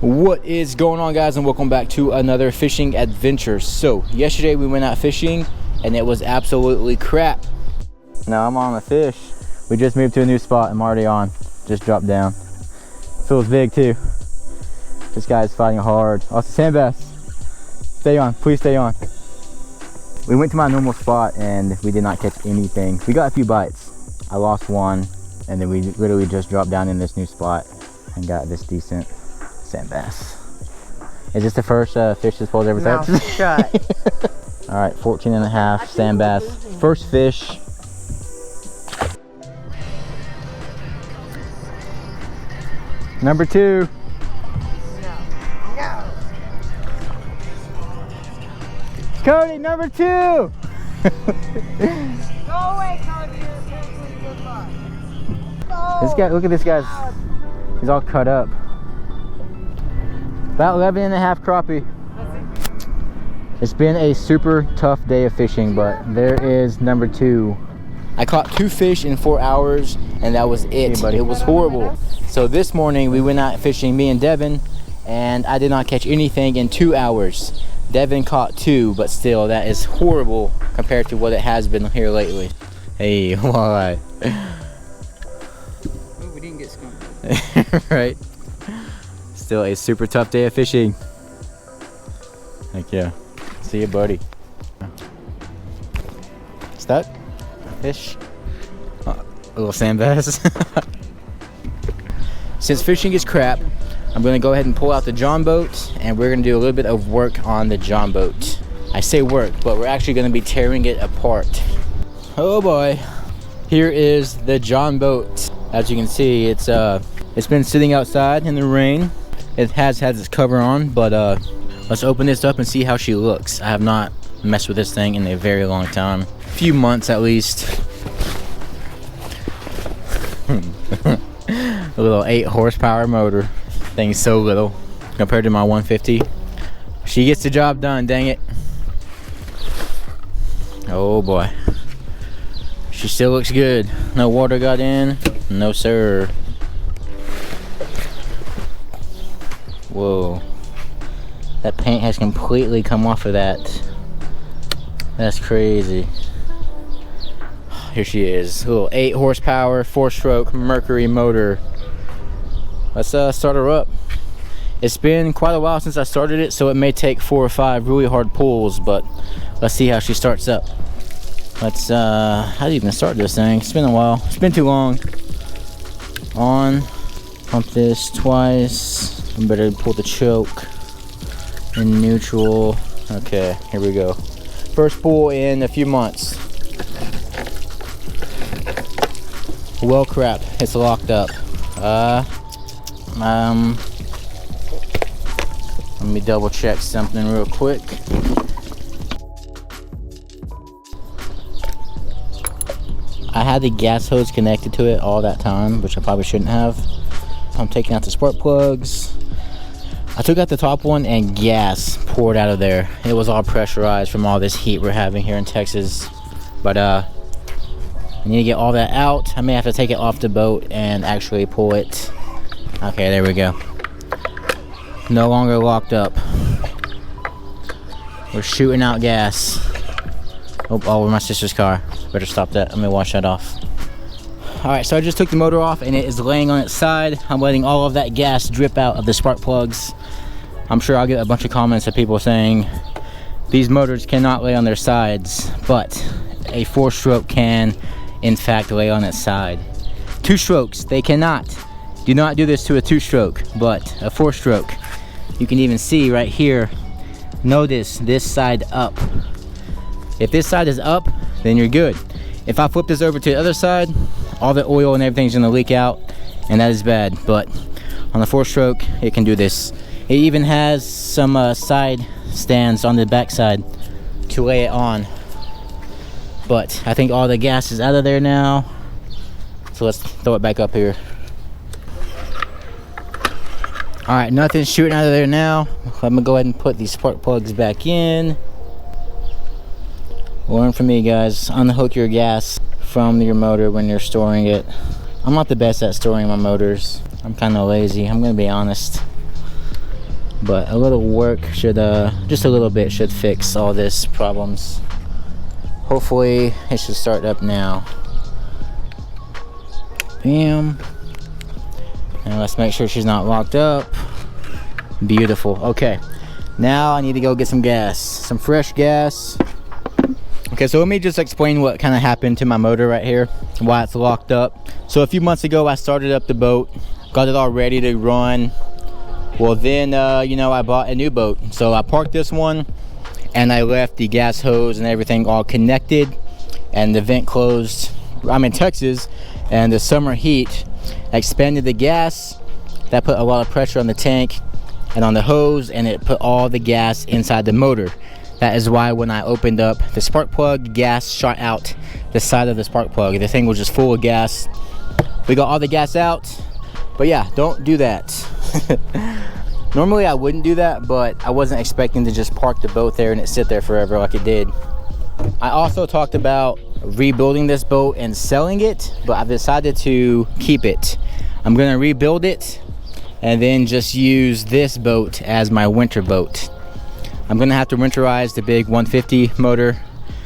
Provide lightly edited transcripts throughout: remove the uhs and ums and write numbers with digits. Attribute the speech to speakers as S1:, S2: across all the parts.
S1: What is going on, guys, and welcome back to another fishing adventure. So yesterday we went out fishing and it was absolutely crap. Now I'm on a fish. We just moved to a new spot. I'm already on. Just dropped down. Feels big too. This guy's fighting hard. Oh, it's a sand bass. Stay on, please stay on. We went to my normal spot and we did not catch anything. We got a few bites. I lost one, and then we literally just dropped down in this new spot and got this decent sand bass. Is this the first fish this pole's ever touched?
S2: No, shut.
S1: All right, 14 and a half sand bass. First fish. Number 2.
S2: No.
S1: Cody, number 2.
S2: Go away, Cody. You're seriously good luck. No.
S1: This guy, look at this guy's. He's all cut up. About 11 and a half crappie. It's been a super tough day of fishing, but there is number 2. I caught 2 fish in 4 hours, and that was it. Hey, it was horrible. So this morning we went out fishing, me and Devin, and I did not catch anything in 2 hours. Devin caught 2, but still, that is horrible compared to what it has been here lately. Hey, why?
S2: Oh, we didn't get skunked.
S1: Right. Still a super tough day of fishing. Heck yeah. See you, buddy. Stuck? Fish? A little sand bass. Since fishing is crap, I'm going to go ahead and pull out the JON boat, and we're going to do a little bit of work on the JON boat. I say work, but we're actually going to be tearing it apart. Oh boy. Here is the JON boat. As you can see, it's been sitting outside in the rain. It has had its cover on, but let's open this up and see how she looks. I have not messed with this thing in a very long time. A few months at least. A little 8 horsepower motor. Thing's so little compared to my 150. She gets the job done, dang it. Oh boy. She still looks good. No water got in. No sir. Whoa. That paint has completely come off of that. That's crazy. Here she is. A little 8 horsepower, 4-stroke Mercury motor. Let's start her up. It's been quite a while since I started it, so it may take 4 or 5 really hard pulls, but let's see how she starts up. Let's how do you even start this thing? It's been a while. It's been too long. On. Pump this twice. I better pull the choke in neutral. Okay, here we go. First pull in a few months. Well, crap, it's locked up. Let me double check something real quick. I had the gas hose connected to it all that time, which I probably shouldn't have. I'm taking out the spark plugs. I took out the top one and gas poured out of there. It was all pressurized from all this heat we're having here in Texas. But I need to get all that out. I may have to take it off the boat and actually pull it. Okay, there we go. No longer locked up. We're shooting out gas. Oh, over my sister's car. Better stop that. I'm gonna wash that off. Alright, so I just took the motor off and it is laying on its side. I'm letting all of that gas drip out of the spark plugs. I'm sure I'll get a bunch of comments of people saying these motors cannot lay on their sides, but a 4-stroke can in fact lay on its side. 2 strokes, they cannot. Do not do this to a 2-stroke, but a 4-stroke. You can even see right here, notice this side up. If this side is up, then you're good. If I flip this over to the other side, all the oil and everything's gonna leak out, and that is bad. But on the 4-stroke, it can do this. It even has some side stands on the back side to lay it on. But I think all the gas is out of there now, so let's throw it back up here. All right, nothing's shooting out of there now. I'm gonna go ahead and put these spark plugs back in. Learn from me, guys. Unhook your gas from your motor when you're storing it. I'm not the best at storing my motors. I'm kind of lazy, I'm gonna be honest. but a little work should just a little bit should fix all this problems. Hopefully it should start up now. Bam. And let's make sure she's not locked up. Beautiful. Okay, now I need to go get some gas, some fresh gas. Okay, so let me just explain what kind of happened to my motor right here, why it's locked up. So a few months ago I started up the boat, got it all ready to run. Well then you know, I bought a new boat, so I parked this one and I left the gas hose and everything all connected, and the vent closed. I'm in Texas and the summer heat expanded the gas. That put a lot of pressure on the tank and on the hose, and it put all the gas inside the motor. That is why when I opened up the spark plug, gas shot out the side of the spark plug. The thing was just full of gas. We got all the gas out, but yeah, don't do that. Normally I wouldn't do that, but I wasn't expecting to just park the boat there and it sit there forever like it did. I also talked about rebuilding this boat and selling it, but I've decided to keep it. I'm gonna rebuild it and then just use this boat as my winter boat. I'm gonna have to winterize the big 150 motor.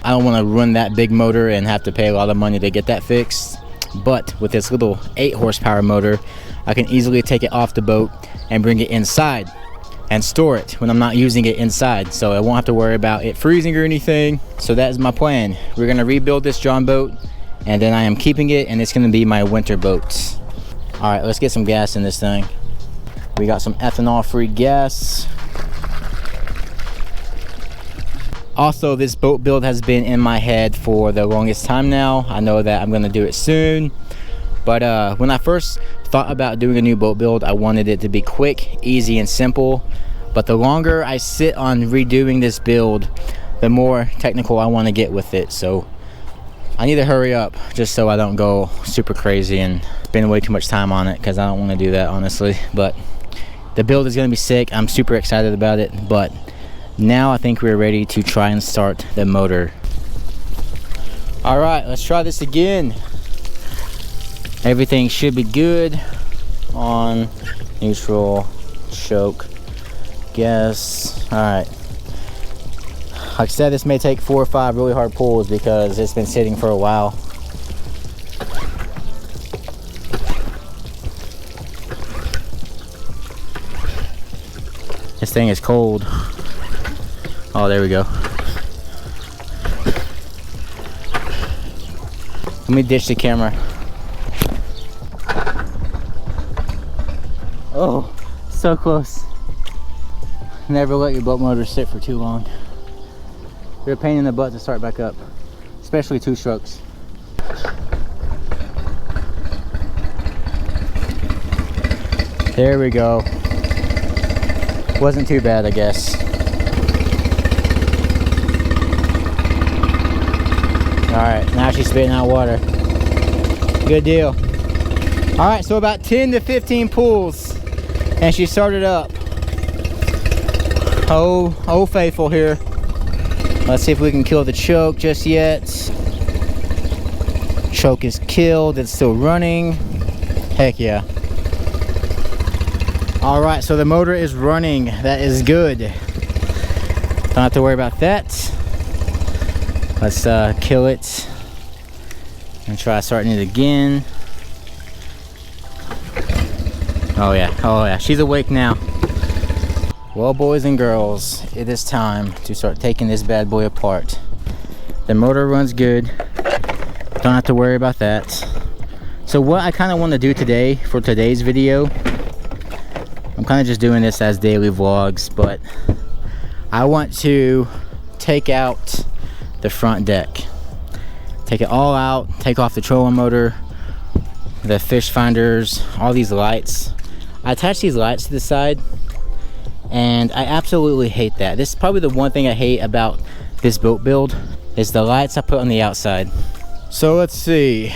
S1: I don't want to run that big motor and have to pay a lot of money to get that fixed, but with this little 8 horsepower motor I can easily take it off the boat and bring it inside and store it when I'm not using it inside, so I won't have to worry about it freezing or anything. So that is my plan. We're gonna rebuild this JON boat and then I am keeping it, and it's gonna be my winter boat. All right, let's get some gas in this thing. We got some ethanol free gas. Also, this boat build has been in my head for the longest time now. I know that I'm gonna do it soon, but when I first thought about doing a new boat build, I wanted it to be quick, easy, and simple. But the longer I sit on redoing this build, the more technical I want to get with it. So I need to hurry up just so I don't go super crazy and spend way too much time on it, because I don't want to do that, honestly. But the build is going to be sick. I'm super excited about it, but now I think we're ready to try and start the motor. All right, let's try this again. Everything should be good. On, neutral, choke, gas. All right. Like I said, this may take 4 or 5 really hard pulls because it's been sitting for a while. This thing is cold. Oh, there we go. Let me ditch the camera. Oh, so close. Never let your boat motor sit for too long. They're a pain in the butt to start back up, especially 2 strokes. There we go. Wasn't too bad, I guess. Alright, now she's spitting out water. Good deal. Alright, so about 10 to 15 pulls and she started up. Oh faithful here. Let's see if we can kill the choke just yet. Choke is killed, it's still running. Heck yeah. Alright, so the motor is running. That is good. Don't have to worry about that. Let's kill it and try starting it again. Oh yeah, she's awake now. Well, boys and girls, it is time to start taking this bad boy apart. The motor runs good. Don't have to worry about that. So what I kind of want to do today for today's video, I'm kind of just doing this as daily vlogs, but I want to take out the front deck. Take it all out, take off the trolling motor, the fish finders, all these lights. I attached these lights to the side and I absolutely hate that. This is probably the one thing I hate about this boat build, is the lights I put on the outside. So let's see.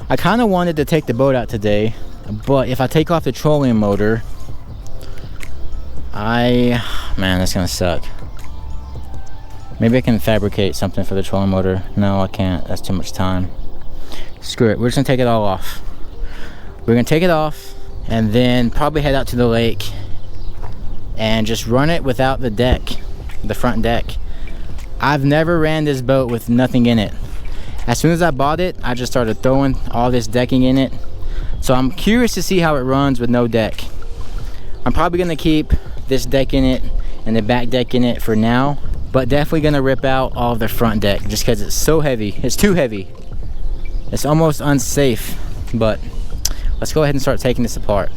S1: I kind of wanted to take the boat out today, but if I take off the trolling motor, man, that's gonna suck. Maybe I can fabricate something for the trolling motor. No, I can't. That's too much time. Screw it. We're just gonna take it all off. We're gonna take it off and then probably head out to the lake and just run it without the deck, the front deck. I've never ran this boat with nothing in it. As soon as I bought it, I just started throwing all this decking in it. So I'm curious to see how it runs with no deck. I'm probably gonna keep this deck in it and the back deck in it for now, but definitely gonna rip out all of the front deck just because it's so heavy. It's too heavy. It's almost unsafe, but let's go ahead and start taking this apart.